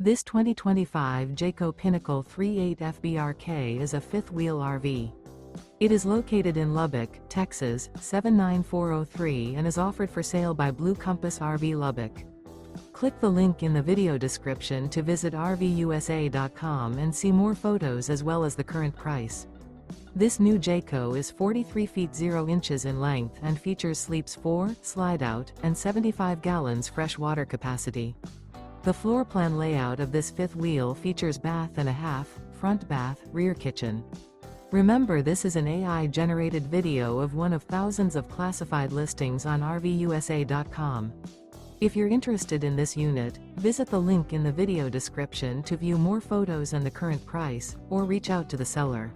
This 2025 Jayco Pinnacle 38 FBRK is a fifth-wheel RV. It is located in Lubbock, Texas, 79403 and is offered for sale by Blue Compass RV Lubbock. Click the link in the video description to visit RVUSA.com and see more photos as well as the current price. This new Jayco is 43 feet 0 inches in length and features sleeps 4, slide-out, and 75 gallons fresh water capacity. The floor plan layout of this fifth wheel features bath and a half, front bath, rear kitchen. Remember, this is an AI-generated video of one of thousands of classified listings on RVUSA.com. If you're interested in this unit, visit the link in the video description to view more photos and the current price, or reach out to the seller.